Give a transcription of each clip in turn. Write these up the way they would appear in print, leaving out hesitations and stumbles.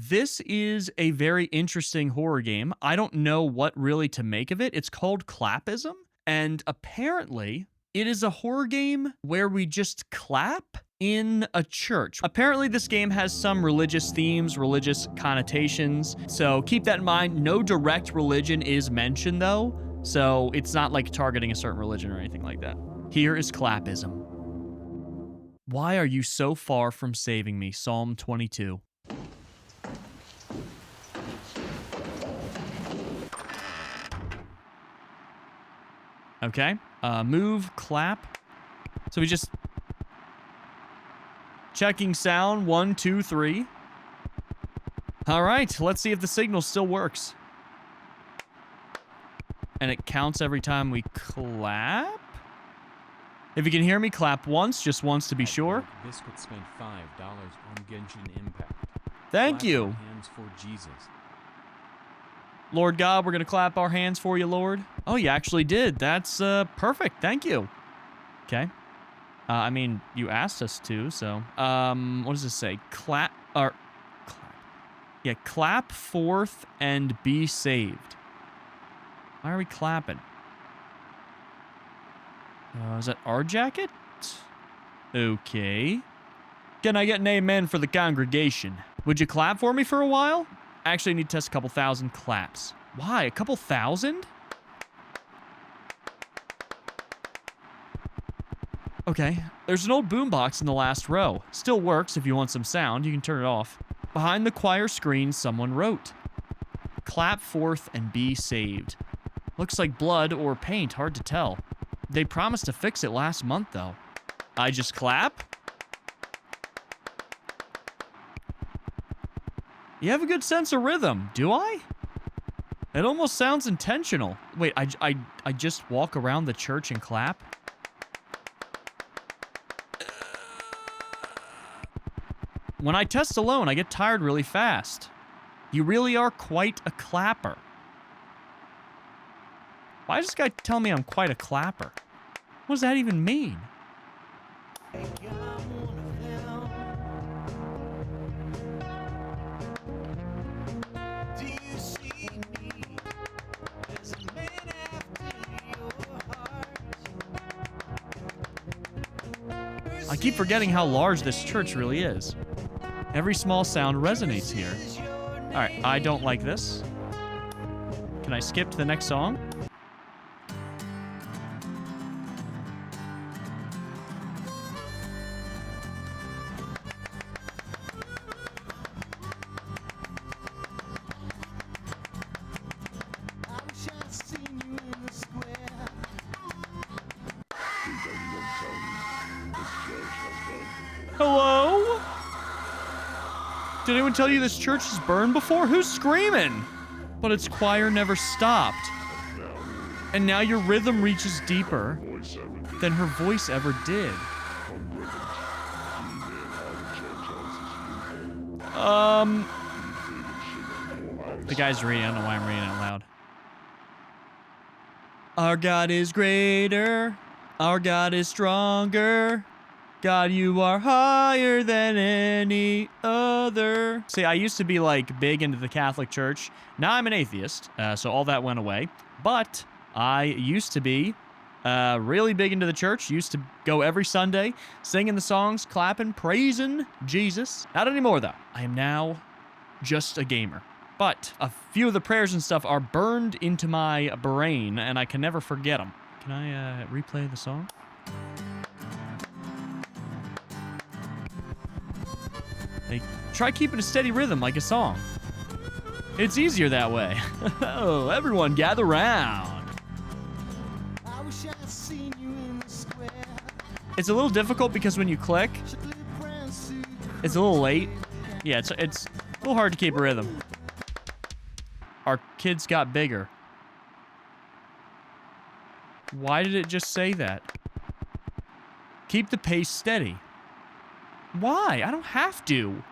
This is a very interesting horror game. I don't know what really to make of it. It's called Clapism, and apparently it is a horror game where we just clap in a church. Apparently this game has some religious themes, religious connotations, so keep that in mind. No direct religion is mentioned though, so it's not like targeting a certain religion or anything like that. Here is Clapism. Why are you so far from saving me? Psalm 22. Okay, move, clap. So we just... Checking sound, 1, 2, 3. All right, let's see if the signal still works. And it counts every time we clap? If you can hear me, clap once, just once to be sure. Biscuit spent $5 on Genshin Impact. Thank you. Hands for Jesus. Lord God, we're going to clap our hands for you, Lord. Oh, you actually did. That's perfect. Thank you. Okay. I mean, you asked us to, so. What does this say? Clap. Yeah, clap forth and be saved. Why are we clapping? Is that our jacket? Okay. Can I get an amen for the congregation? Would you clap for me for a while? I actually need to test a couple thousand claps. Why? A couple thousand? Okay. There's an old boombox in the last row. Still works if you want some sound. You can turn it off. Behind the choir screen, someone wrote, "Clap forth and be saved." Looks like blood or paint, hard to tell. They promised to fix it last month, though. I just clap? You have a good sense of rhythm, do I? It almost sounds intentional. Wait, I just walk around the church and clap? When I test alone, I get tired really fast. You really are quite a clapper. Why does this guy tell me I'm quite a clapper? What does that even mean? I keep forgetting how large this church really is. Every small sound resonates here. Alright, I don't like this. Can I skip to the next song? Hello? Did anyone tell you this church has burned before? Who's screaming? But its choir never stopped. And now your rhythm reaches deeper than her voice ever did. The guy's reading. I don't know why I'm reading out loud. Our God is greater. Our God is stronger. God, you are higher than any other. See, I used to be like big into the Catholic Church. Now I'm an atheist, so all that went away. But I used to be really big into the church. Used to go every Sunday, singing the songs, clapping, praising Jesus. Not anymore, though. I am now just a gamer. But a few of the prayers and stuff are burned into my brain, and I can never forget them. Can I replay the song? Hey, try keeping a steady rhythm like a song. It's easier that way. Oh, everyone gather round. It's a little difficult because when you click, it's a little late. Yeah, it's a little hard to keep a rhythm. Our kids got bigger. Why did it just say that? Keep the pace steady. Why? I don't have to.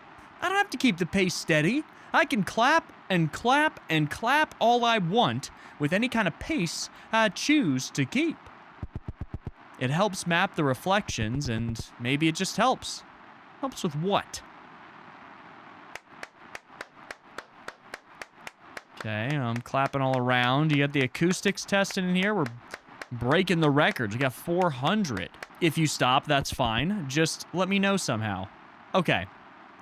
I don't have to keep the pace steady. I can clap and clap and clap all I want with any kind of pace I choose to keep. It helps map the reflections, and maybe it just helps. Helps with what? Okay, I'm clapping all around. You got the acoustics testing in here. We're breaking the records. We got 400. If you stop, that's fine. Just let me know somehow. Okay,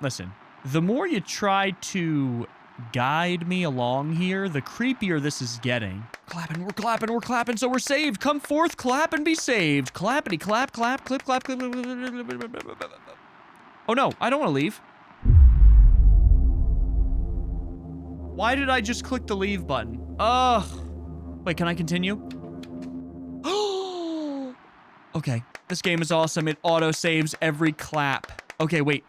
listen. The more you try to guide me along here, the creepier this is getting. Clapping, we're clapping, we're clapping, so we're saved. Come forth, clap and be saved. Clappity, clap, clap, clip, clap, clip. Oh no, I don't want to leave. Why did I just click the leave button? Ugh. Wait, can I continue? Okay, this game is awesome. It auto-saves every clap. Okay, wait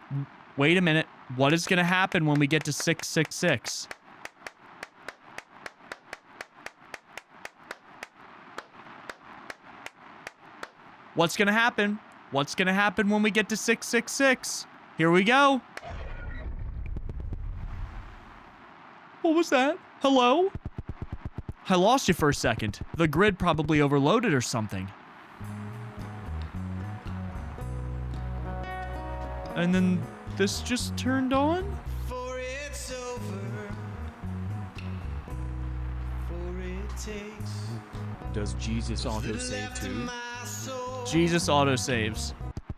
a minute. What is gonna happen when we get to 666? What's gonna happen? What's gonna happen when we get to 666? Here we go. What was that? Hello? I lost you for a second. The grid probably overloaded or something. And then this just turned on? For it's over. For it takes Does Jesus autosave left in too? my soul. Jesus autosaves.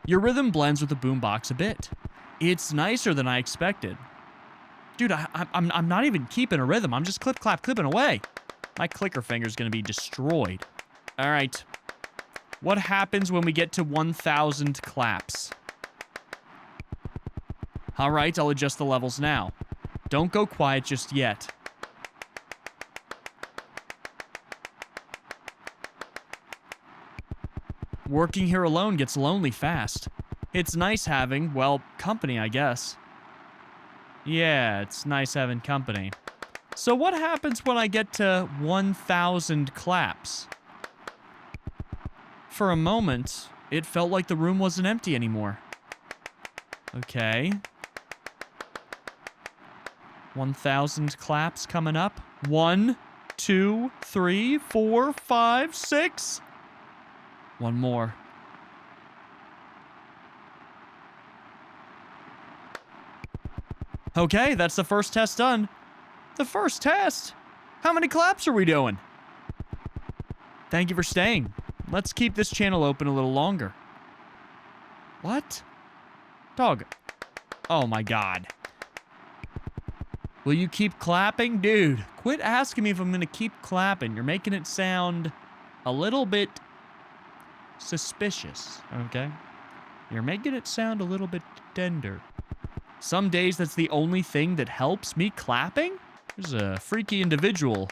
Your rhythm blends with the boombox a bit. It's nicer than I expected. Dude, I'm not even keeping a rhythm. I'm just clipping away. My clicker finger's gonna be destroyed. All right. What happens when we get to 1,000 claps? All right, I'll adjust the levels now. Don't go quiet just yet. Working here alone gets lonely fast. It's nice having, well, company, I guess. Yeah, it's nice having company. So what happens when I get to 1,000 claps? For a moment, it felt like the room wasn't empty anymore. Okay. 1,000 claps coming up. 1, 2, 3, 4, 5, 6. One more. Okay, that's the first test done. The first test? How many claps are we doing? Thank you for staying. Let's keep this channel open a little longer. What? Dog. Oh my god. Will you keep clapping? Dude, quit asking me if I'm gonna keep clapping. You're making it sound a little bit suspicious, okay? You're making it sound a little bit tender. Some days that's the only thing that helps me clapping? There's a freaky individual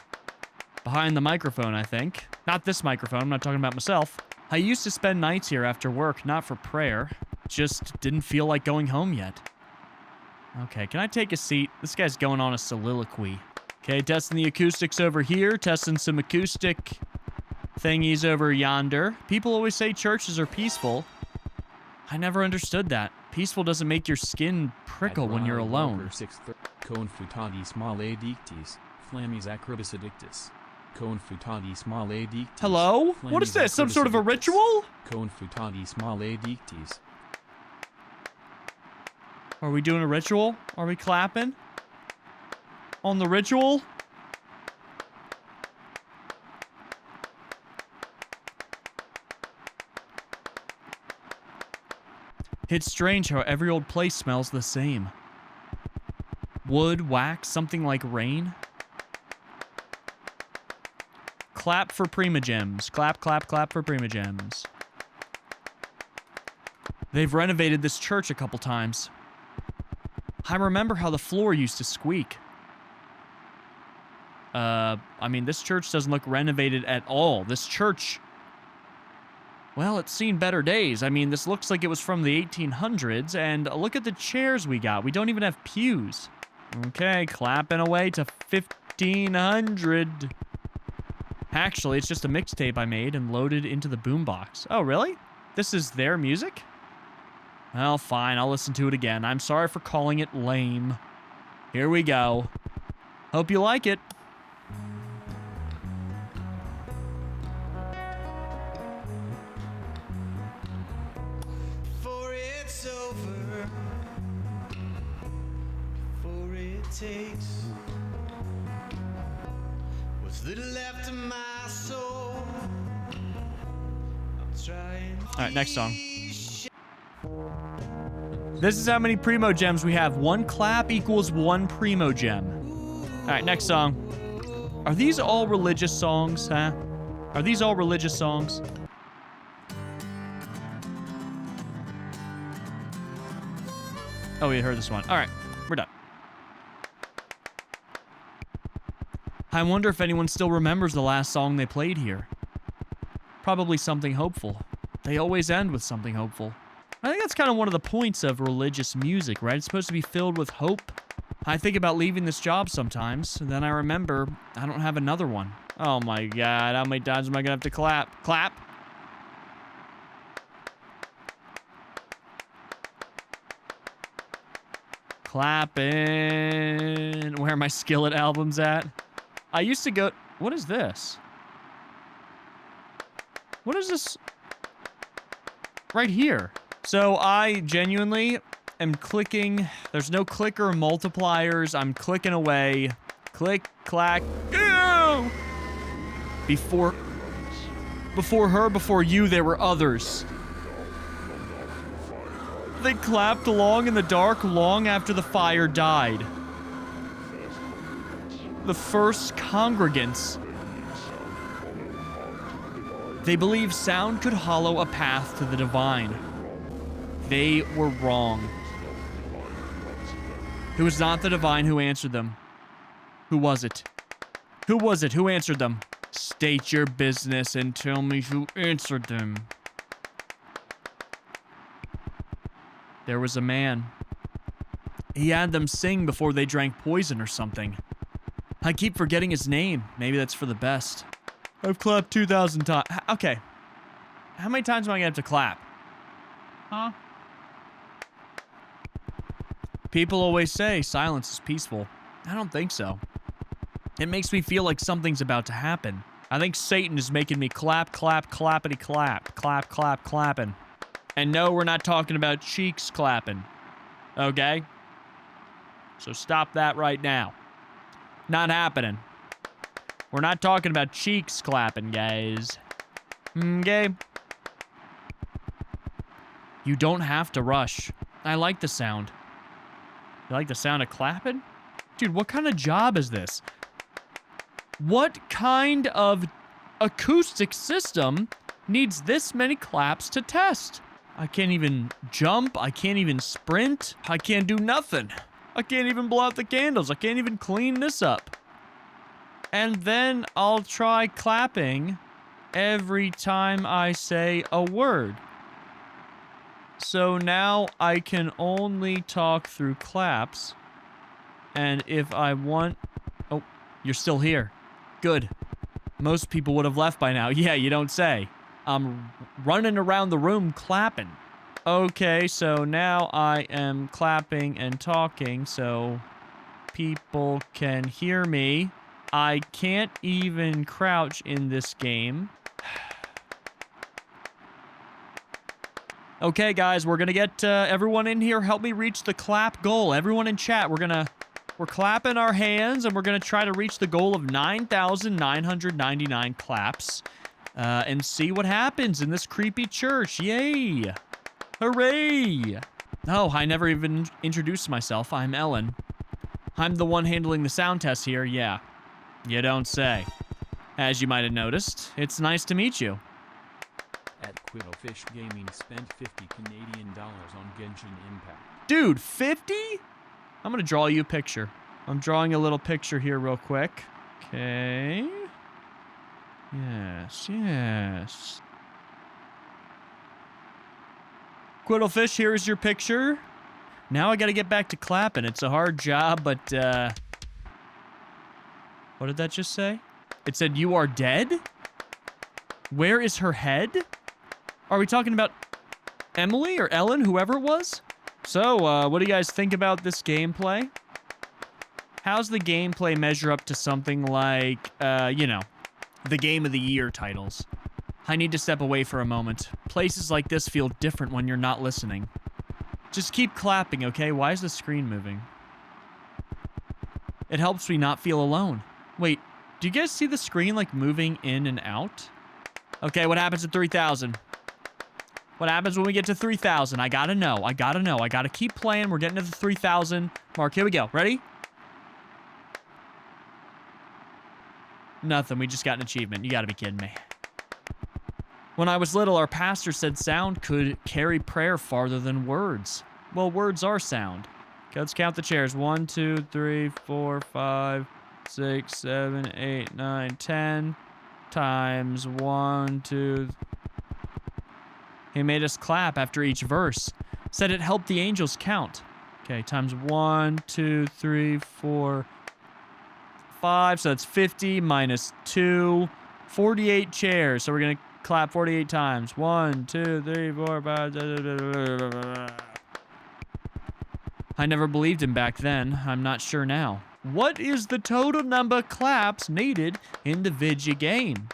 behind the microphone, I think. Not this microphone, I'm not talking about myself. I used to spend nights here after work, not for prayer. Just didn't feel like going home yet. Okay, can I take a seat? This guy's going on a soliloquy. Okay, testing the acoustics over here, testing some acoustic thingies over yonder. People always say churches are peaceful. I never understood that. Peaceful doesn't make your skin prickle when you're alone. Confutatis maledictis, flammis acribis addictus. Confutatis maledictis. Hello? What is this? Some sort of a ritual? Confutatis maledictis. Are we doing a ritual? Are we clapping? On the ritual? It's strange how every old place smells the same. Wood, wax, something like rain. Clap for Primogems. Clap, clap, clap for Primogems. They've renovated this church a couple times. I remember how the floor used to squeak. I mean, this church doesn't look renovated at all. This church, well, it's seen better days. I mean, this looks like it was from the 1800s, and look at the chairs we got. We don't even have pews. Okay, clapping away to 1,500. Actually, it's just a mixtape I made and loaded into the boombox. Oh, really? This is their music? Well, fine, I'll listen to it again. I'm sorry for calling it lame. Here we go. Hope you like it. For it's over. For it takes little left in my soul. I'm trying. All right, next song. This is how many Primo Gems we have. 1 clap equals 1 Primo Gem. All right, next song. Are these all religious songs, huh? Are these all religious songs? Oh, we heard this one. All right, we're done. I wonder if anyone still remembers the last song they played here. Probably something hopeful. They always end with something hopeful. I think that's kind of one of the points of religious music, right? It's supposed to be filled with hope. I think about leaving this job sometimes, and then I remember I don't have another one. Oh my god, how many times am I gonna have to clap? Clap! Clapping. Where are my Skillet albums at? I used to go... What is this? What is this? Right here. So I genuinely am clicking. There's no clicker multipliers. I'm clicking away. Click, clack. Ew! Before her, before you, there were others. They clapped along in the dark long after the fire died. The first congregants. They believed sound could hollow a path to the divine. They were wrong. It was not the divine who answered them. Who was it? Who was it who answered them? State your business and tell me who answered them. There was a man. He had them sing before they drank poison or something. I keep forgetting his name. Maybe that's for the best. I've clapped 2,000 times. Okay. How many times am I gonna have to clap? Huh? People always say silence is peaceful. I don't think so. It makes me feel like something's about to happen. I think Satan is making me clap, clap, clappity clap. Clap, clap, clapping. And no, we're not talking about cheeks clapping. Okay? So stop that right now. Not happening. We're not talking about cheeks clapping, guys. Okay? You don't have to rush. I like the sound. You like the sound of clapping? Dude, what kind of job is this? What kind of acoustic system needs this many claps to test? I can't even jump. I can't even sprint. I can't do nothing. I can't even blow out the candles. I can't even clean this up. And then I'll try clapping every time I say a word. So now I can only talk through claps. And if I want... Oh, you're still here. Good. Most people would have left by now. Yeah, you don't say. I'm running around the room clapping. Okay, so now I am clapping and talking so people can hear me. I can't even crouch in this game. Okay, guys, we're gonna get everyone in here. Help me reach the clap goal. Everyone in chat, we're clapping our hands and we're gonna try to reach the goal of 9,999 claps and see what happens in this creepy church. Yay! Hooray! Oh, I never even introduced myself. I'm Ellen. I'm the one handling the sound test here. Yeah. You don't say. As you might have noticed, it's nice to meet you. At Quiddlefish Gaming spent 50 Canadian dollars on Genshin Impact. Dude, 50? I'm gonna draw you a picture. I'm drawing a little picture here real quick. Okay. Yes, yes. Quiddlefish, here's your picture. Now I gotta get back to clapping. It's a hard job, but, what did that just say? It said, you are dead? Where is her head? Are we talking about Emily or Ellen, whoever it was? So, what do you guys think about this gameplay? How's the gameplay measure up to something like, you know, the Game of the Year titles? I need to step away for a moment. Places like this feel different when you're not listening. Just keep clapping, okay? Why is the screen moving? It helps me not feel alone. Wait, Do you guys see the screen like moving in and out? Okay, what happens at 3,000? What happens when we get to 3,000? I gotta know. I gotta know. I gotta keep playing. We're getting to the 3,000 mark. Here we go. Ready? Nothing. We just got an achievement. You gotta be kidding me. When I was little, our pastor said sound could carry prayer farther than words. Well, words are sound. Okay, let's count the chairs. 1, 2, 3, 4, 5, 6, 7, 8, 9, 10 times 1, 2. He made us clap after each verse. Said it helped the angels count. Okay, times 1, 2, 3, 4, 5. So that's 50 minus 2. 48 chairs. So we're going to clap 48 times. 1, 2, 3, 4, 5. I never believed him back then. I'm not sure now. What is the total number of claps needed in the video game?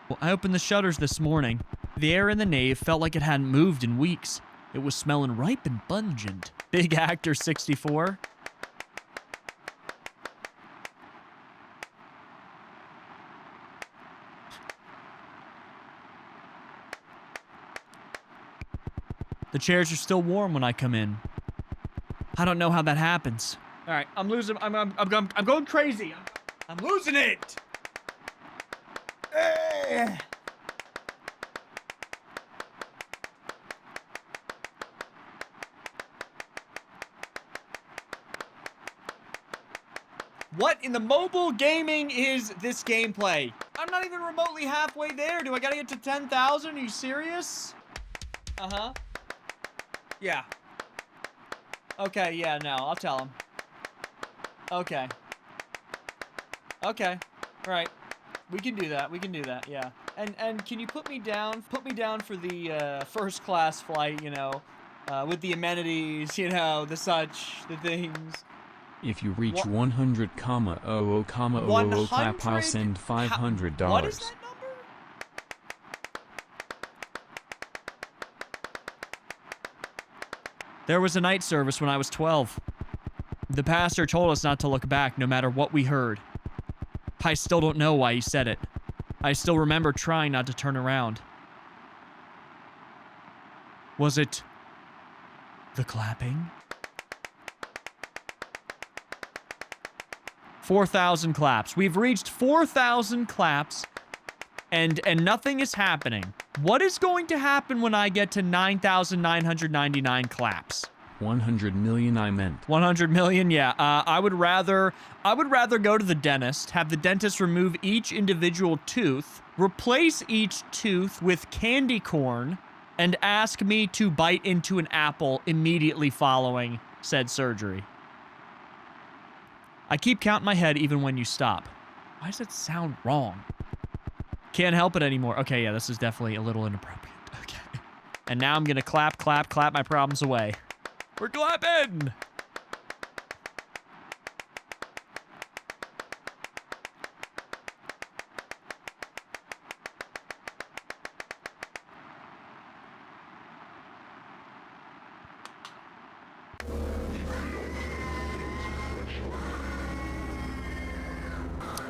Well, I opened the shutters this morning. The air in the nave felt like it hadn't moved in weeks. It was smelling ripe and pungent. Big Actor 64. The chairs are still warm when I come in. I don't know how that happens. All right, I'm losing. I'm going crazy. I'm losing it. What in the mobile gaming is this gameplay? I'm not even remotely halfway there. Do I gotta get to 10,000? Are you serious? Uh-huh. Yeah. Okay, yeah, no, I'll tell him. Okay. Okay. Right. We can do that. We can do that, yeah. And can you put me down for the first class flight, you know, with the amenities, you know, the things. If you reach 100,00,00 clap, I'll send $500. What is that number? There was a night service when I was 12. The pastor told us not to look back no matter what we heard. I still don't know why he said it. I still remember trying not to turn around. Was it the clapping? 4,000 claps. We've reached 4,000 claps and nothing is happening. What is going to happen when I get to 9,999 claps? 100 million, I meant. 100 million, yeah. I would rather go to the dentist, have the dentist remove each individual tooth, replace each tooth with candy corn, and ask me to bite into an apple immediately following said surgery. I keep counting my head even when you stop. Why does it sound wrong? Can't help it anymore. Okay, yeah, this is definitely a little inappropriate. Okay. And now I'm gonna clap my problems away. We're clapping!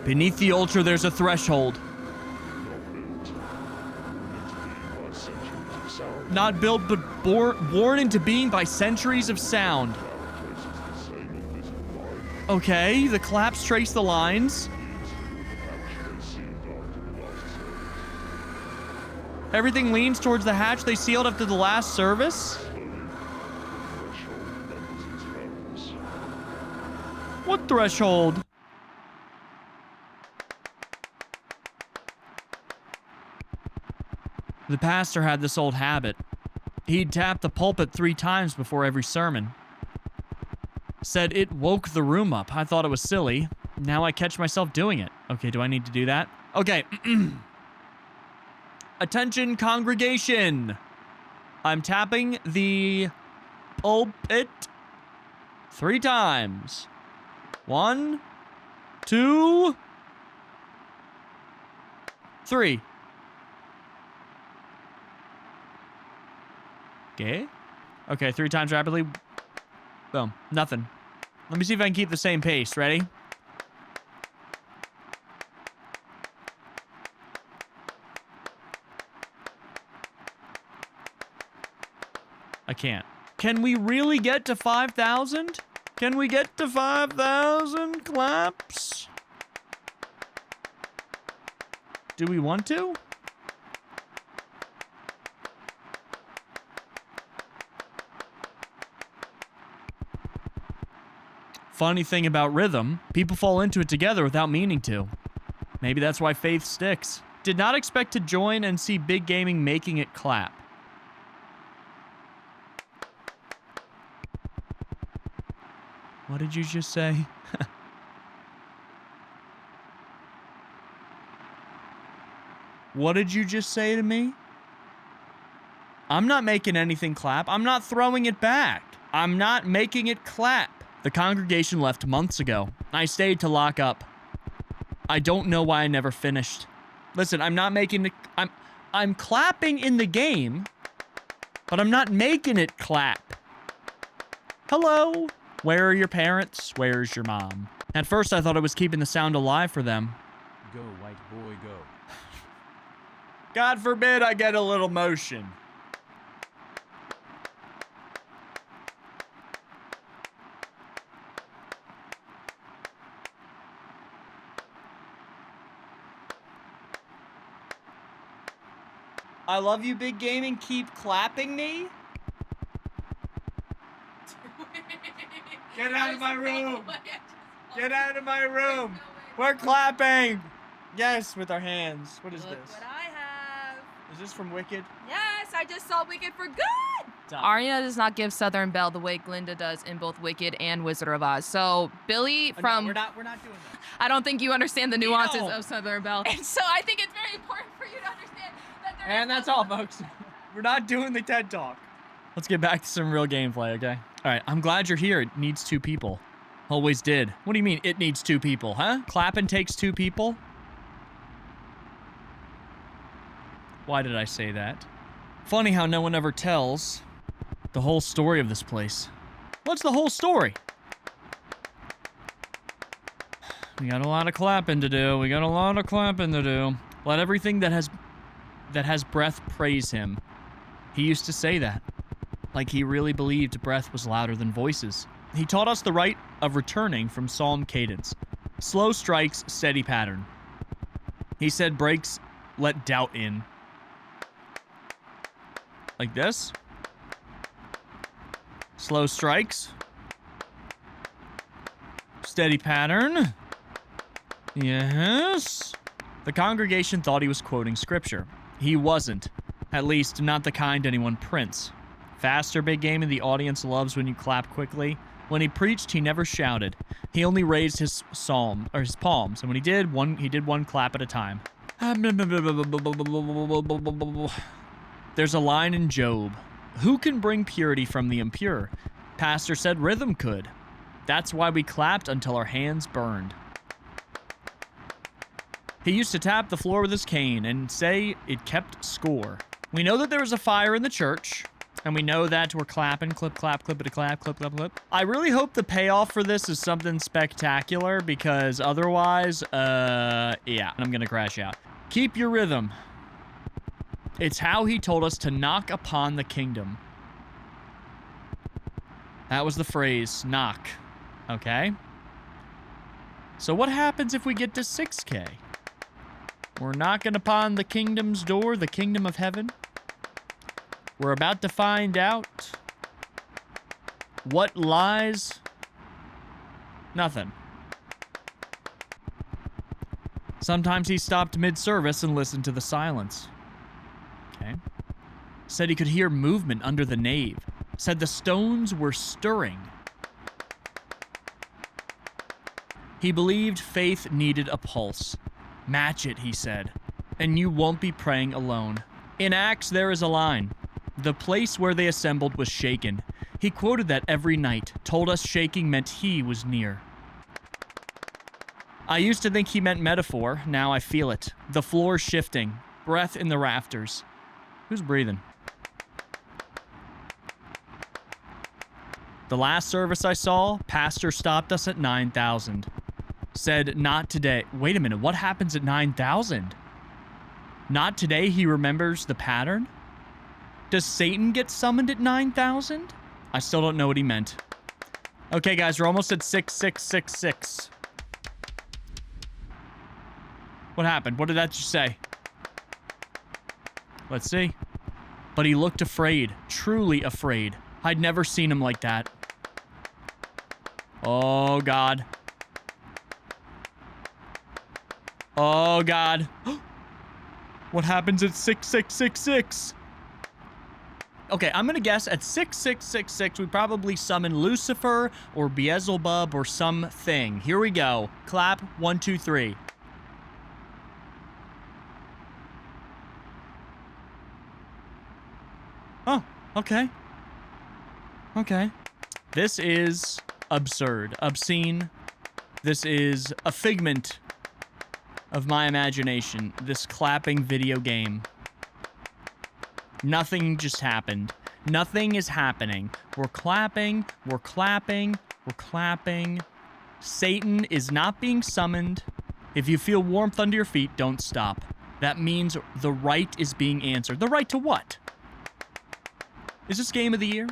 Beneath the altar, there's a threshold. Not built, but born into being by centuries of sound. Okay, the claps trace the lines. Everything leans towards the hatch they sealed after the last service. What threshold? The pastor had this old habit. He'd tap the pulpit 3 times before every sermon. Said it woke the room up. I thought it was silly. Now I catch myself doing it. Okay, do I need to do that? Okay. Attention, congregation. I'm tapping the pulpit 3 times. 1, 2, 3. Okay. Okay, 3 times rapidly. Boom. Nothing. Let me see if I can keep the same pace. Ready? I can't. Can we really get to 5,000? Can we get to 5,000 claps? Do we want to? Funny thing about rhythm, people fall into it together without meaning to. Maybe that's why faith sticks. Did not expect to join and see Big Gaming making it clap. What did you just say? What did you just say to me? I'm not making anything clap. I'm not throwing it back. I'm not making it clap. The congregation left months ago. I stayed to lock up. I don't know why I never finished. Listen, I'm not making it... I'm clapping in the game, but I'm not making it clap. Hello? Where are your parents? Where's your mom? At first, I thought I was keeping the sound alive for them. Go, white boy, go. God forbid I get a little motion. I love you, Big Gaming. Keep clapping me. Get out of my room. Get out of my room. We're clapping. Yes, with our hands. What is Look this? what I have. Is this from Wicked? Yes, I just saw Wicked for good. Arya does not give Southern Belle the way Glinda does in both Wicked and Wizard of Oz. So Billy from... No, we're not doing that. I don't think you understand the nuances of Southern Belle. And so I think it's very important for you to understand that there And that's all, folks. We're not doing the TED Talk. Let's get back to some real gameplay, okay? All right, I'm glad you're here. It needs 2 people. Always did. What do you mean, it needs 2 people, huh? Clapping takes 2 people? Why did I say that? Funny how no one ever tells the whole story of this place. What's the whole story? We got a lot of clapping to do. We got a lot of clapping to do. Let everything that has breath praise him. He used to say that. Like he really believed breath was louder than voices. He taught us the right of returning from psalm cadence. Slow strikes, steady pattern. He said breaks let doubt in. Like this. Slow strikes. Steady pattern. Yes. The congregation thought he was quoting scripture. He wasn't. At least, not the kind anyone prints. Faster, Big Game, and the audience loves when you clap quickly. When he preached, he never shouted. He only raised his palms, and when he did one clap at a time. There's a line in Job. Who can bring purity from the impure? Pastor said rhythm could. That's why we clapped until our hands burned. He used to tap the floor with his cane and say it kept score. We know that there was a fire in the church, and we know that we're clapping, clip, clap, clippity clap, clip, clap, clip. I really hope the payoff for this is something spectacular, because otherwise, yeah, I'm gonna crash out. Keep your rhythm. It's how he told us to knock upon the kingdom. That was the phrase, knock. Okay? So what happens if we get to 6K? We're knocking upon the kingdom's door, the kingdom of heaven. We're about to find out what lies. Nothing. Sometimes he stopped mid-service and listened to the silence. Okay. Said he could hear movement under the nave. Said the stones were stirring. He believed faith needed a pulse. Match it, he said, and you won't be praying alone. In Acts, there is a line. The place where they assembled was shaken. He quoted that every night, told us shaking meant he was near. I used to think he meant metaphor. Now I feel it. The floor shifting. Breath in the rafters. Who's breathing? The last service I saw, pastor stopped us at 9,000. Said, not today. Wait a minute, what happens at 9,000? Not today, he remembers the pattern? Does Satan get summoned at 9,000? I still don't know what he meant. Okay, guys, we're almost at 6666. What happened? What did that just say? Let's see. But he looked afraid. Truly afraid. I'd never seen him like that. Oh, God. Oh, God. What happens at 6666? Okay, I'm gonna guess at 6666, we probably summon Lucifer or Beelzebub or something. Here we go. Clap. 1, 2, 3. Oh, okay. Okay. This is absurd. Obscene. This is a figment of my imagination. This clapping video game. Nothing just happened. Nothing is happening. We're clapping. We're clapping. We're clapping. Satan is not being summoned. If you feel warmth under your feet, don't stop. That means the rite is being answered. The rite to what? Is this game of the year?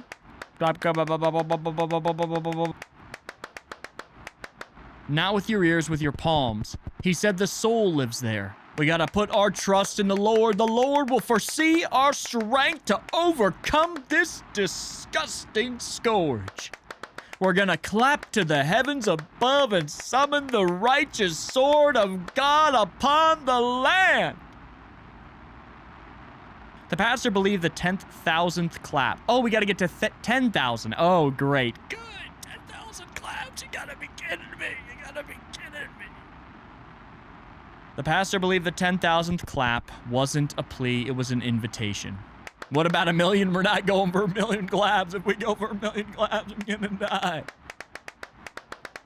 Not with your ears, with your palms. He said the soul lives there. We gotta put our trust in the Lord. The Lord will foresee our strength to overcome this disgusting scourge. We're gonna clap to the heavens above and summon the righteous sword of God upon the land. The pastor believed the 10,000th clap. Oh, we gotta get to 10,000. Oh, great. Good. 10,000 claps. You gotta be kidding me. You gotta be kidding me. The pastor believed the 10,000th clap wasn't a plea, it was an invitation. What about 1 million? We're not going for 1 million claps. If we go for 1 million claps, I'm gonna die.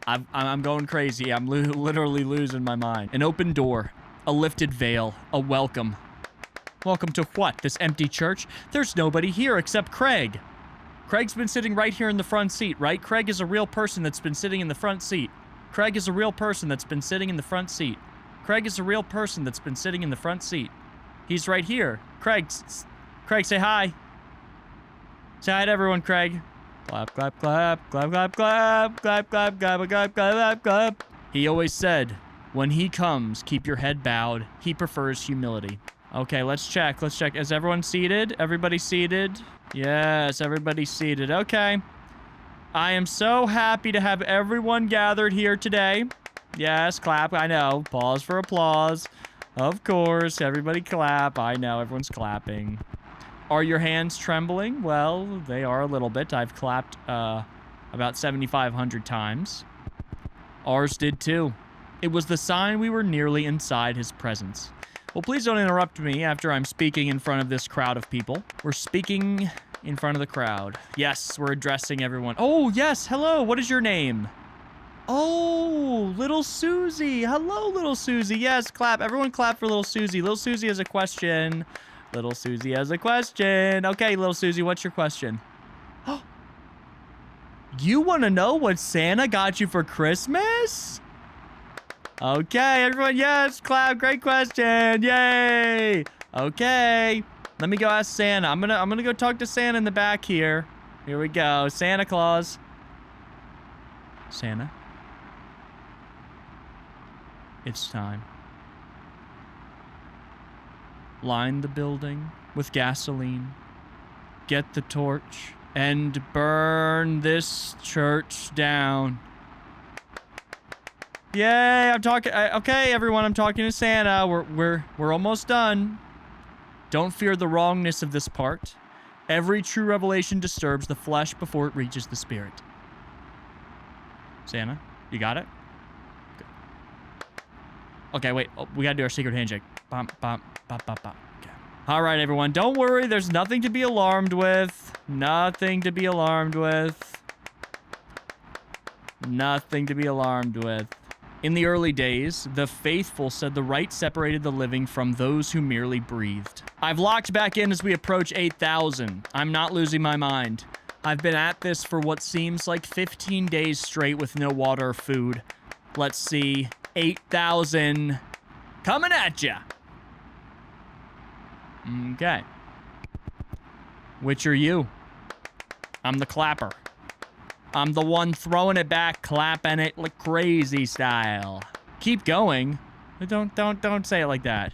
I'm going crazy. I'm literally losing my mind. An open door, a lifted veil, a welcome. Welcome to what? This empty church? There's nobody here except Craig. Craig's been sitting right here in the front seat, right? Craig is a real person that's been sitting in the front seat. Craig is a real person that's been sitting in the front seat. Craig is a real person that's been sitting in the front seat. He's right here. Craig, say hi. Say hi to everyone, Craig. Clap, clap, clap, clap, clap, clap, clap, clap, clap, clap, clap, clap. He always said, when he comes, keep your head bowed. He prefers humility. Okay, let's check. Let's check. Is everyone seated? Everybody seated? Yes, everybody's seated. Okay. I am so happy to have everyone gathered here today. Yes, clap. I know. Pause for applause. Of course, everybody clap. I know, everyone's clapping. Are your hands trembling? Well, they are a little bit. I've clapped about 7,500 times. Ours did too. It was the sign we were nearly inside his presence. Well, please don't interrupt me after I'm speaking in front of this crowd of people. We're speaking in front of the crowd. Yes, we're addressing everyone. Oh, yes. Hello. What is your name? Oh, little Susie. Hello, little Susie. Yes, clap. Everyone clap for little Susie. Little Susie has a question. Little Susie has a question. Okay, little Susie, what's your question? You want to know what Santa got you for Christmas? Okay, everyone, yes, clap. Great question. Yay. Okay. Let me go ask Santa. I'm gonna go talk to Santa in the back here. Here we go. Santa Claus. Santa. It's time. Line the building with gasoline. Get the torch and burn this church down. Yay, I'm talking. Okay, everyone, I'm talking to Santa. We're almost done. Don't fear the wrongness of this part. Every true revelation disturbs the flesh before it reaches the spirit. Santa, you got it? Good. Okay, wait. Oh, we gotta do our secret handshake. Bum, bum, bum, bum, bum. Okay. All right, everyone. Don't worry. There's nothing to be alarmed with. Nothing to be alarmed with. Nothing to be alarmed with. In the early days, the faithful said the rite separated the living from those who merely breathed. I've locked back in as we approach 8,000. I'm not losing my mind. I've been at this for what seems like 15 days straight with no water or food. Let's see. 8,000 coming at ya. Okay. Which are you? I'm the clapper. I'm the one throwing it back, clapping it like crazy style. Keep going. Don't say it like that.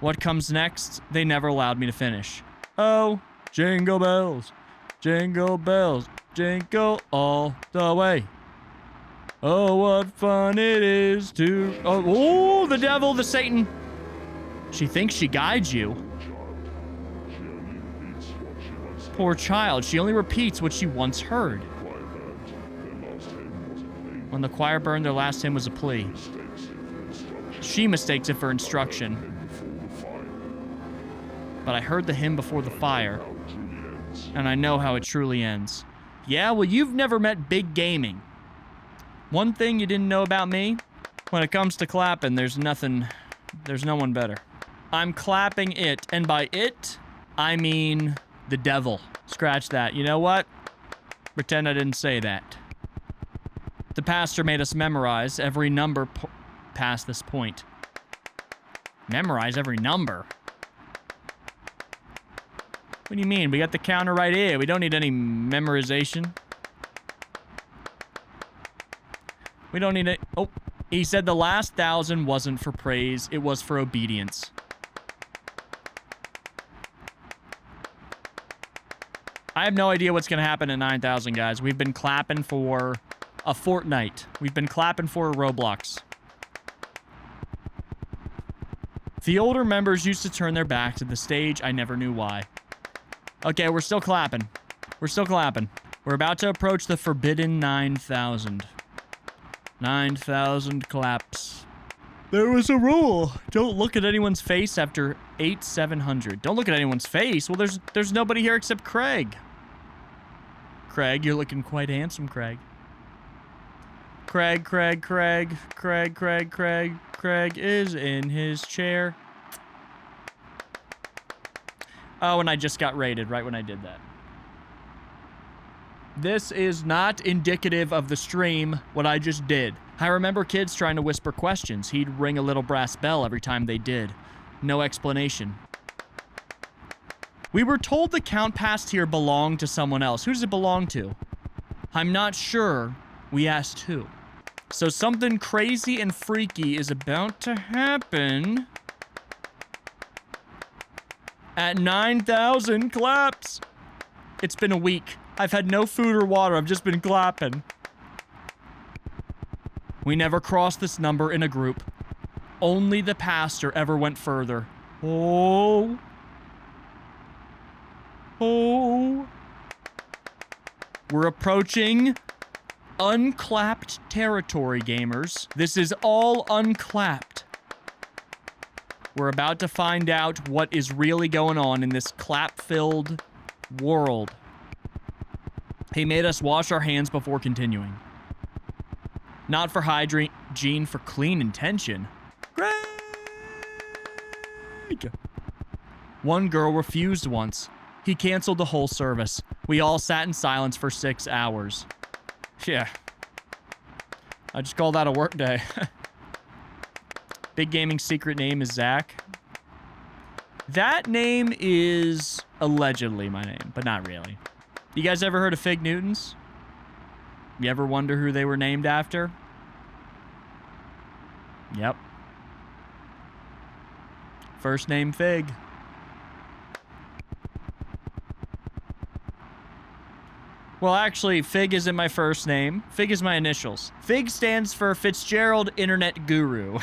What comes next? They never allowed me to finish. Oh, jingle bells, jingle all the way. Oh, what fun it is to... Oh, the devil, the Satan. She thinks she guides you. Poor child, she only repeats what she once heard. When the choir burned, their last hymn was a plea. She mistakes it for instruction. But I heard the hymn before the fire, and I know how it truly ends. Yeah, well, you've never met Big Gaming. One thing you didn't know about me, when it comes to clapping, there's no one better. I'm clapping it, and by it, I mean the devil. Scratch that. You know what? Pretend I didn't say that. The pastor made us memorize every number past this point. Memorize every number? What do you mean? We got the counter right here. We don't need any memorization. We don't need it. Oh, he said the last 1,000 wasn't for praise. It was for obedience. I have no idea what's going to happen at 9,000, guys. We've been clapping for a fortnight. We've been clapping for a Roblox. The older members used to turn their backs to the stage. I never knew why. Okay, we're still clapping. We're still clapping. We're about to approach the forbidden 9,000. 9,000 claps. There was a rule. Don't look at anyone's face after 8,700. Don't look at anyone's face? Well, there's nobody here except Craig. Craig, you're looking quite handsome, Craig. Craig is in his chair. Oh, and I just got raided right when I did that. This is not indicative of the stream, what I just did. I remember kids trying to whisper questions. He'd ring a little brass bell every time they did. No explanation. We were told the count past here belonged to someone else. Who does it belong to? I'm not sure. We asked who. So something crazy and freaky is about to happen at 9,000 claps. It's been a week. I've had no food or water. I've just been clapping. We never crossed this number in a group. Only the pastor ever went further. Oh. Oh. We're approaching unclapped territory, gamers. This is all unclapped. We're about to find out what is really going on in this clap-filled world. He made us wash our hands before continuing. Not for hygiene, for clean intention. Greg! One girl refused once. He canceled the whole service. We all sat in silence for 6 hours. Yeah. I just call that a work day. Big Gaming's secret name is Zach. That name is allegedly my name, but not really. You guys ever heard of Fig Newtons? You ever wonder who they were named after? Yep. First name Fig. Well, actually, Fig isn't my first name. Fig is my initials. Fig stands for Fitzgerald Internet Guru.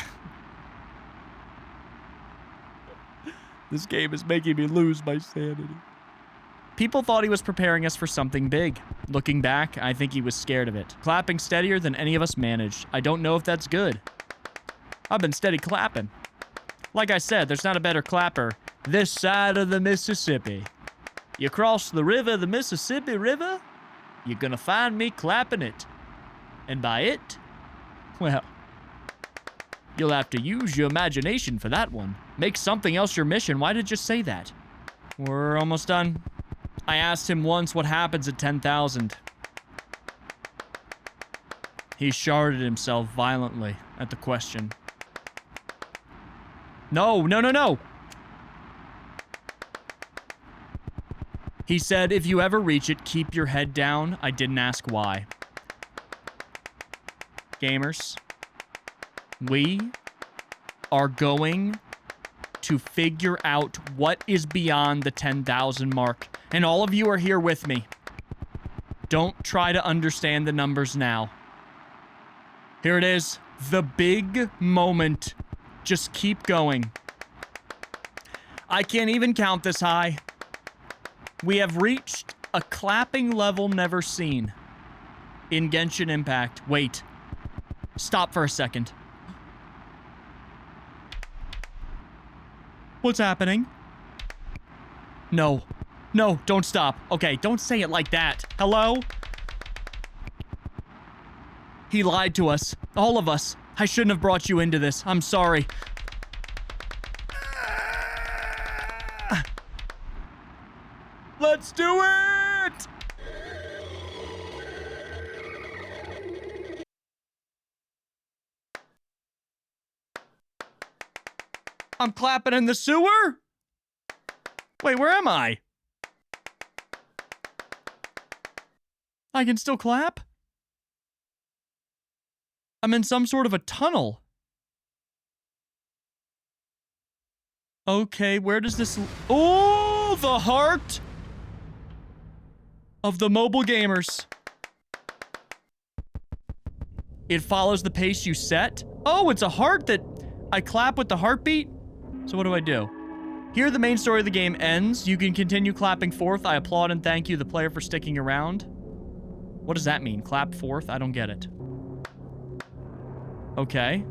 This game is making me lose my sanity. People thought he was preparing us for something big. Looking back, I think he was scared of it. Clapping steadier than any of us managed. I don't know if that's good. I've been steady clapping. Like I said, there's not a better clapper this side of the Mississippi. You cross the river, the Mississippi River, you're gonna find me clapping it. And by it, well, you'll have to use your imagination for that one. Make something else your mission. Why did you say that? We're almost done. I asked him once what happens at 10,000. He sharded himself violently at the question. No, no, no, no! He said, if you ever reach it, keep your head down. I didn't ask why. Gamers, we are going to figure out what is beyond the 10,000 mark. And all of you are here with me. Don't try to understand the numbers now. Here it is. The big moment. Just keep going. I can't even count this high. We have reached a clapping level never seen in Genshin Impact. Wait. Stop for a second. What's happening? No. No, don't stop. Okay, don't say it like that. Hello? He lied to us. All of us. I shouldn't have brought you into this. I'm sorry. Let's do it! I'm clapping in the sewer? Wait, where am I? I can still clap? I'm in some sort of a tunnel. Okay, where does this... Oh, the heart of the mobile gamers. It follows the pace you set. Oh, it's a heart that I clap with the heartbeat. So what do I do? Here the main story of the game ends. You can continue clapping fourth. I applaud and thank you, the player, for sticking around. What does that mean? Clap fourth? I don't get it. Okay.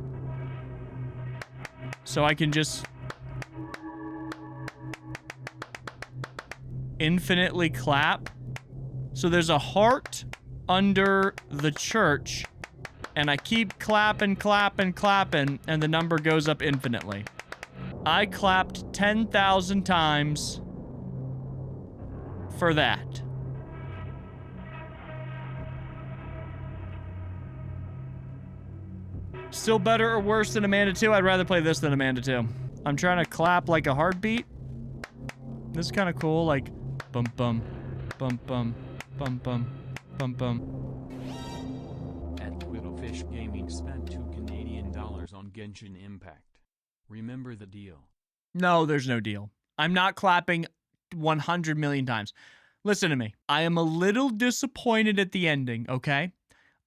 So I can just infinitely clap. So there's a heart under the church, and I keep clapping, clapping, clapping, and the number goes up infinitely. I clapped 10,000 times for that. Still better or worse than Amanda 2? I'd rather play this than Amanda 2. I'm trying to clap like a heartbeat. This is kind of cool, like bum bum, bum bum, bum bum, bum bum. At Quiddlefish Gaming spent $2 on Genshin Impact. Remember the deal. No, there's no deal. I'm not clapping 100 million times. Listen to me. I am a little disappointed at the ending, okay?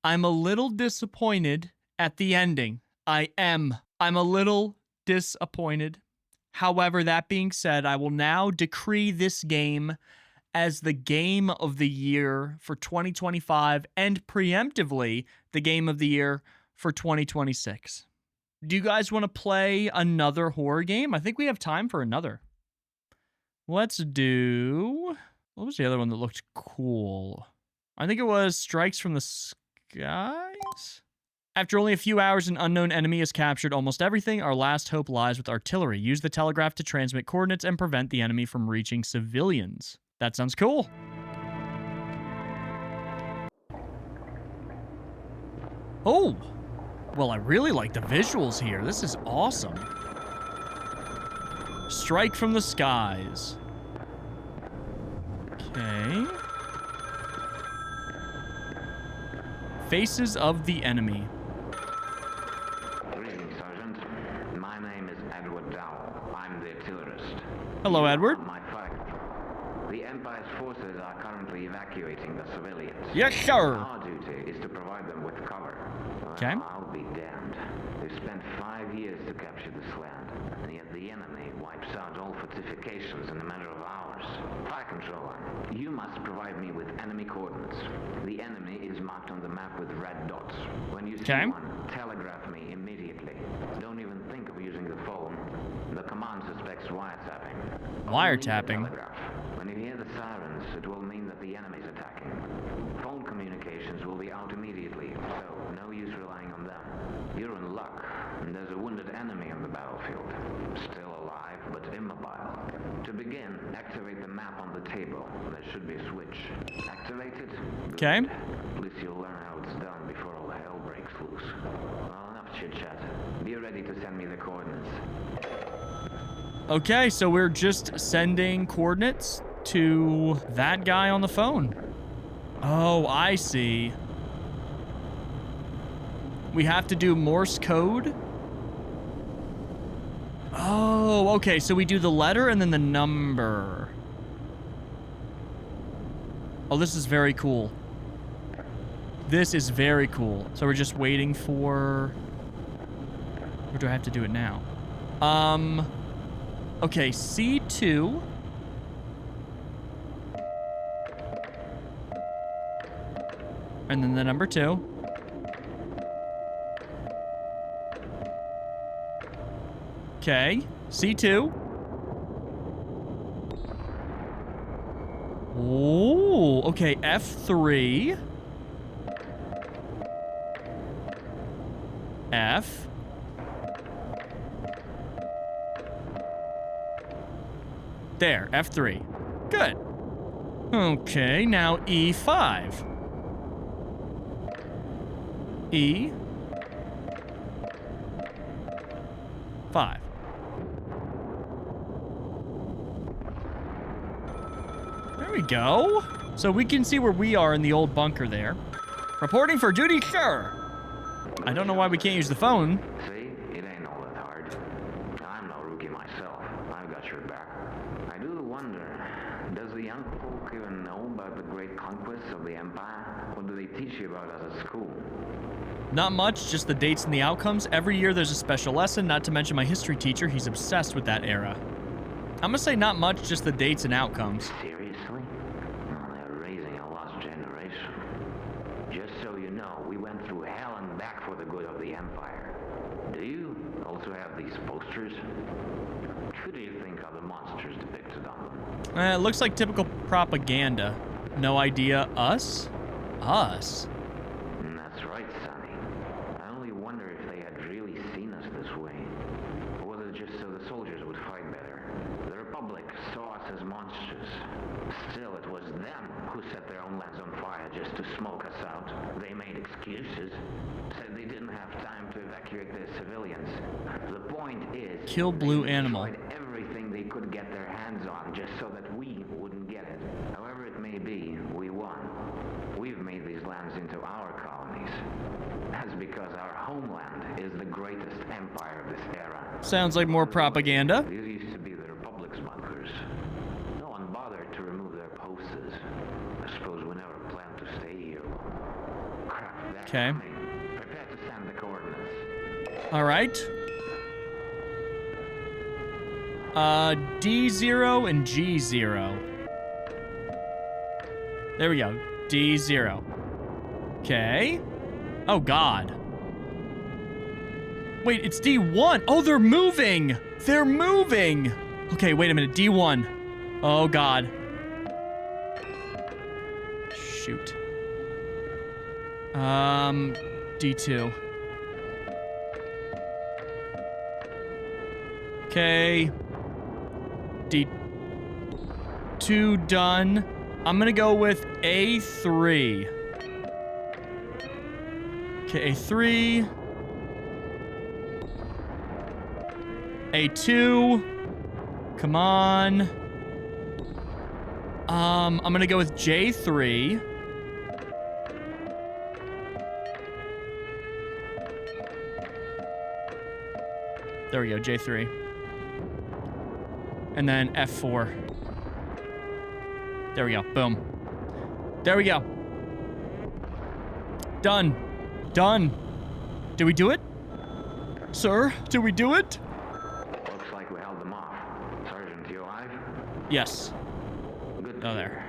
I'm a little disappointed at the ending. I'm a little disappointed. However, that being said, I will now decree this game as the game of the year for 2025 and preemptively the game of the year for 2026. Do you guys want to play another horror game? I think we have time for another. Let's do... What was the other one that looked cool? I think it was Strikes from the Skies? After only a few hours, an unknown enemy has captured almost everything. Our last hope lies with artillery. Use the telegraph to transmit coordinates and prevent the enemy from reaching civilians. That sounds cool. Oh! Well, I really like the visuals here. This is awesome. Strike from the Skies. Okay. Faces of the enemy. Greetings, Sergeant. My name is Edward Dowell. I'm the artillerist. Hello, Edward. My fire control. The Empire's forces are currently evacuating the civilians. Yes, sir. Our duty is to provide them with cover. Okay. Well, I'll be damned. They've spent 5 years to capture this land, and yet the enemy wipes out all fortifications in a matter of hours. Fire controller, you must provide me with enemy coordinates. The enemy is marked on the map with red dots. When you see one, telegraph me immediately. Don't even think of using the phone. The command suspects wiretapping. Wiretapping? When you hear the sirens, it will mean that the enemy's attacking. Phone communications will be out immediately, so no use relying on them. You're in luck, and there's a wounded enemy on the battlefield. Still alive, but immobile. To begin, activate the map on the table. There should be a switch. Activate it. Okay. At least you'll learn how it's done before all hell breaks loose. Well, enough chit-chat. Be ready to send me the coordinates. Okay, so we're just sending coordinates to that guy on the phone. Oh, I see. We have to do Morse code? Oh, okay, so we do the letter and then the number. Oh, this is very cool. This is very cool. So we're just waiting for... Or do I have to do it now? Okay, C2. And then the number 2. Okay, C2. Oh, okay, F3. F. There, F3. Good. Okay, now E5. E. 5. There we go. So we can see where we are in the old bunker there. Reporting for duty, sir. I don't know why we can't use the phone. See? It ain't all that hard. I'm no rookie myself. I've got your back. I do wonder, does the young folk even know about the great conquests of the Empire? What do they teach you about us at school? Not much, just the dates and the outcomes. Every year there's a special lesson, not to mention my history teacher. He's obsessed with that era. I'm gonna say not much, just the dates and outcomes. Seriously? Oh, they're raising a lost generation. Just so you know, we went through hell and back for the good of the Empire. Do you also have these posters? Who do you think are the monsters depicted on them? It looks like typical propaganda. No idea. Us? Us? That's right, Sonny. I only wonder if they had really seen us this way. Or was it just so the soldiers would fight better? The Republic saw us as monsters. Still, it was them who set their own lands on fire just to smoke us out. They made excuses. Said they didn't have time to evacuate their civilians. The point is... Kill blue animal. They destroyed everything they could get their hands on just so that we wouldn't get it. However it may be, we won. We've made these lands into our colonies. That's because our homeland is the greatest empire of this era. Sounds like more propaganda. These used to be the Republic's bunkers. No one bothered to remove their posters. I suppose we never planned to stay here. Crap, they're Okay. coming. Prepare to send the coordinates. All right. D0 and G0. There we go. D0. Okay. Oh, God. Wait, it's D1. Oh, they're moving. They're moving. Okay, wait a minute. D1. Oh, God. Shoot. D2. Okay. D2 done. I'm gonna go with A3. Okay, A3. A2. Come on. I'm gonna go with J3. There we go, J3. And then F4. There we go, boom. There we go. Done. Done. Did we do it? Sir, did we do it? Looks like we held them off. Sergeant, you alive? Yes. Good. Oh, there.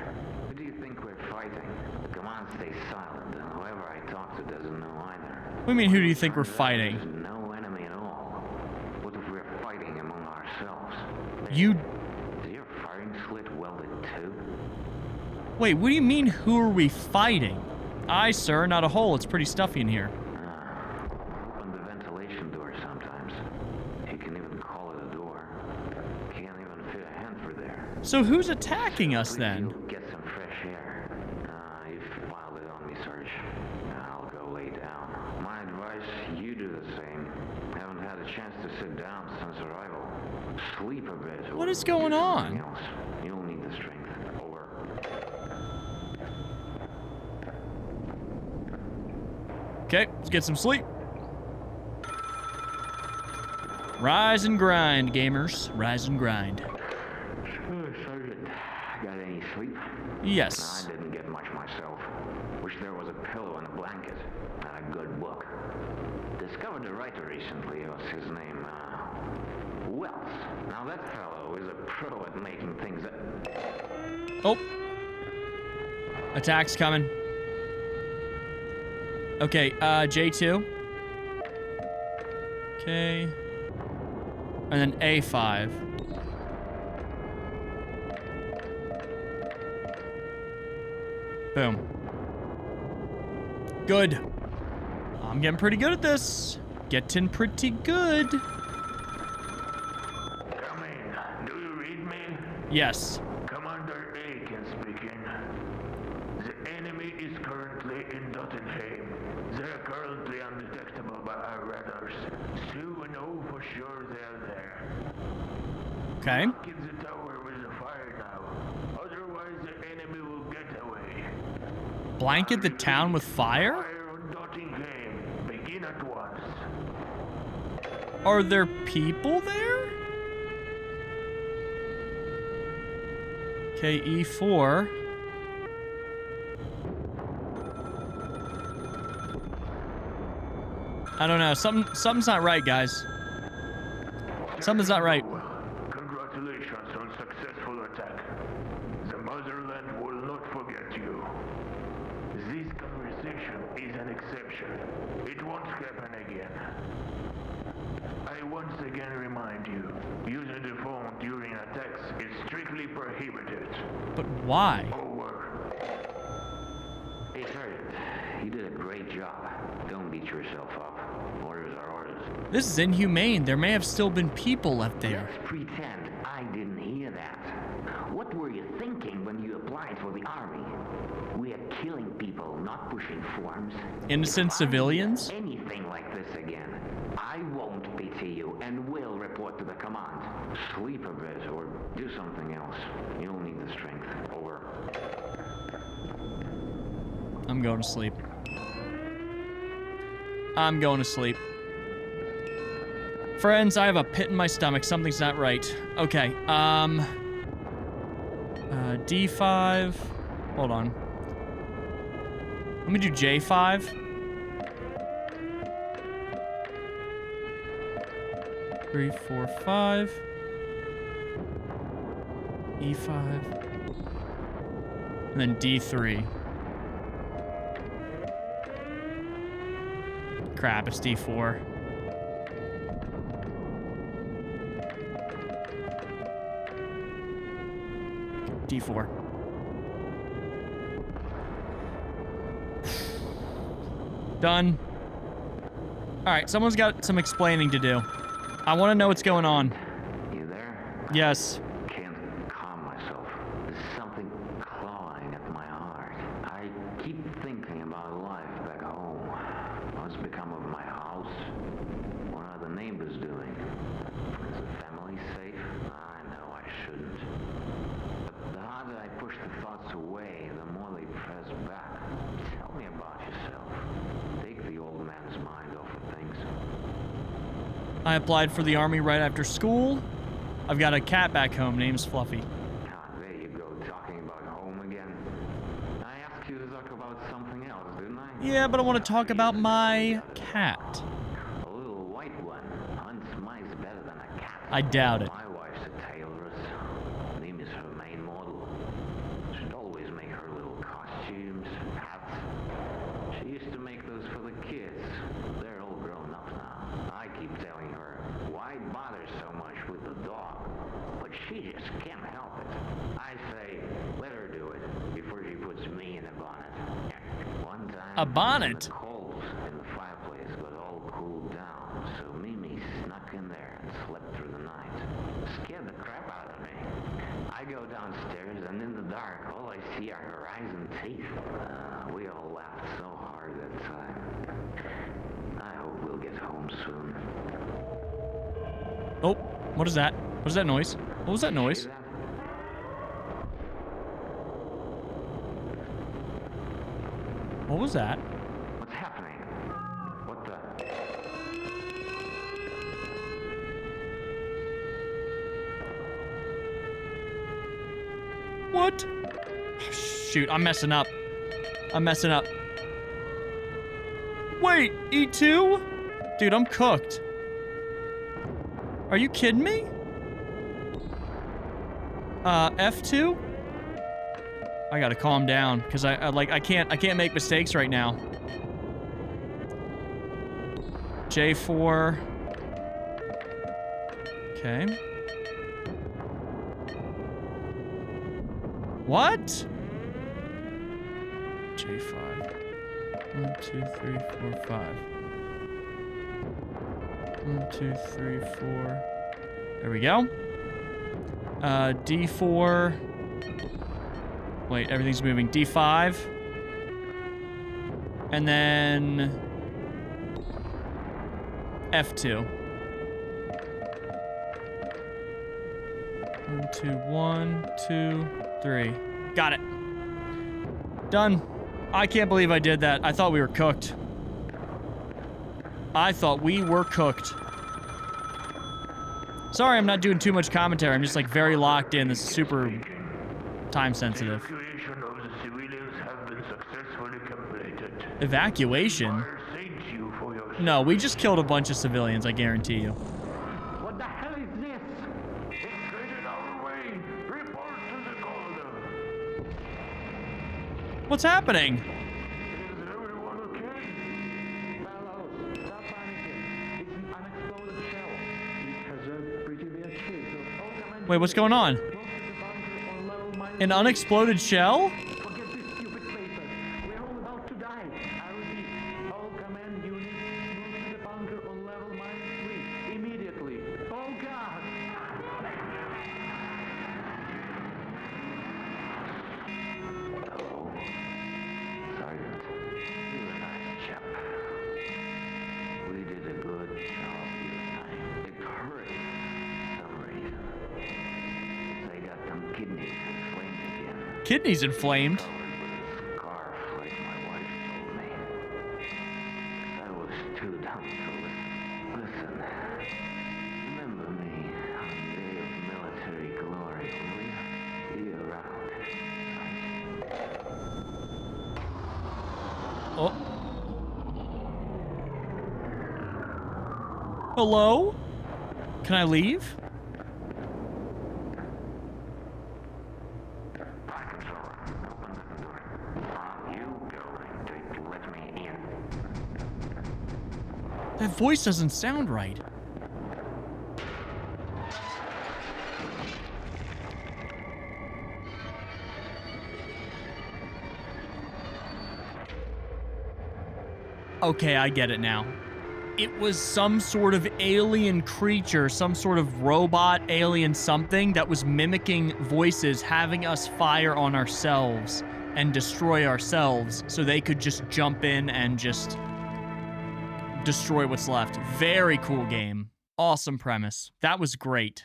Who do you think we're fighting? The command stays silent, and whoever I talk to doesn't know either. What do you mean, who do you think we're Turns out fighting? there's no enemy at all. What if we're fighting among ourselves? You... Is your firing slit welded too? Wait, what do you mean, who are we fighting? Aye, sir, not a hole. It's pretty stuffy in here. Open the ventilation door sometimes. You can even call it a door. Can't even fit a hand through there. So who's attacking us Please then? you'll get some fresh air. You've filed it on me, Sarge. I'll go lay down. My advice, you do the same. Haven't had a chance to sit down since arrival. Sleep a bit. What or is going do something on? else. You'll need the strength. Over. Okay, let's get some sleep. Rise and grind, gamers. Rise and grind. Sergeant, got any sleep? Yes. I didn't get much myself. Wish there was a pillow and a blanket. And a good book. Discovered a writer recently. What's his name? Wells. Now that fellow is a pro at making things up. Oh. Attack's coming. Okay, J2. Okay. And then A5. Boom. Good. I'm getting pretty good at this. Getting pretty good. Come in. Do you read me? Yes. Commander Aiken speaking. The enemy is currently in Dottenham. They are currently undetectable by our radars. So we know for sure they're there. Okay. Keep the tower with the fire now. Otherwise the enemy will get away. Blanket the town with fire? Fire on Dottingham. Begin at once. Are there people there? Okay, E4. I don't know. Something's not right, guys. Something's not right. Congratulations on successful attack. The motherland will not forget you. This conversation is an exception. It won't happen again. I once again remind you, using the phone during attacks is strictly prohibited. But why? Over. Hey, Sergeant. You did a great job. Don't beat yourself up. Orders are orders. This is inhumane. There may have still been people left there. Let's pretend I didn't hear that. What were you thinking when you applied for the army? We are killing people, not pushing forms. Innocent If I civilians? do anything like this again, I won't pity you and will report to the command. Sleep a bit or do something else. You'll need the strength. Over. I'm going to sleep. I'm going to sleep. Friends, I have a pit in my stomach. Something's not right. Okay, D5. Hold on. Let me do J5. Three, four, 5. E5. And then D3. Crap, it's D4. D4. Done. Alright, someone's got some explaining to do. I want to know what's going on. You there? Yes. Can't calm myself. There's something clawing at my heart. I keep thinking about life back home. What's become of my house? What are the neighbors doing? Is the family safe? I know I shouldn't. But the harder I push the thoughts away, the more they press back. Tell me about yourself. Take the old man's mind off of things. I applied for the army right after school. I've got a cat back home. Name's Fluffy. Ah, there you go, talking about home again. I asked you to talk about something else, didn't I? Yeah, but I want to talk about my cat. A little white one hunts mice better than a cat. I doubt it. My wife's a tailoress. Name is her main model. She'd always make her little costumes, hats. She used to make those for the kids. They're all grown up now. I keep telling her, why bother so much with the dog? But she just can't help it. I say, let her do it before she puts me in a bonnet. One time, A bonnet? the coals in the fireplace got all cooled down, so Mimi snuck in there and slept through the night. Scared the crap out of me. I go down see our horizon teeth? We all laughed so hard that time. I hope we'll get home soon. Oh, what is that? What is that noise? What was that noise? See that? What was that? What's happening? What the? What? Shoot, I'm messing up. I'm messing up. Wait, E2? Dude, I'm cooked. Are you kidding me? F2? I gotta calm down, because I can't make mistakes right now. J4. Okay. What? J5. 1, 2, 3, 4, 5. 1, 2, 3, 4. There we go. D4. Wait, everything's moving. D5. And then F2. 1, 2, 1, 2, 3. Got it. Done. I can't believe I did that. I thought we were cooked. I thought we were cooked. Sorry, I'm not doing too much commentary. I'm just like very locked in. This is super time sensitive. Evacuation of the civilians have been successfully completed. Evacuation? Fire thanks you for your No, we just killed a bunch of civilians, I guarantee you. What the hell is this? Get our way. Report to the governor. What's happening? Is everyone okay? Fellows, stop panicking. It's an unexploded shell. It has a pretty weird shape. Wait, what's going on? An unexploded shell? Forget this stupid paper. We're all about to die. I repeat, all command units move to the bunker on level -3 immediately. Oh God! Hello, Sergeant. You're a nice chap. We did a good job this time. It hurt for some reason. I got them kidneys inflamed again. Kidneys inflamed? Covered with a scarf, like my wife told me. I was too dumb to listen. Remember me on the day of military glory, will you? See you around. Oh. Hello? Can I leave? Fire controller, open the door. You go to let me in. That voice doesn't sound right. Okay, I get it now. It was some sort of alien creature, some sort of robot, alien something that was mimicking voices, having us fire on ourselves and destroy ourselves so they could just jump in and just destroy what's left. Very cool game. Awesome premise. That was great.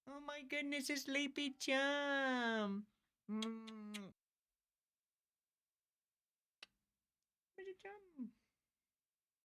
Oh my goodness, it's Sleepy Chum. Where's your chum?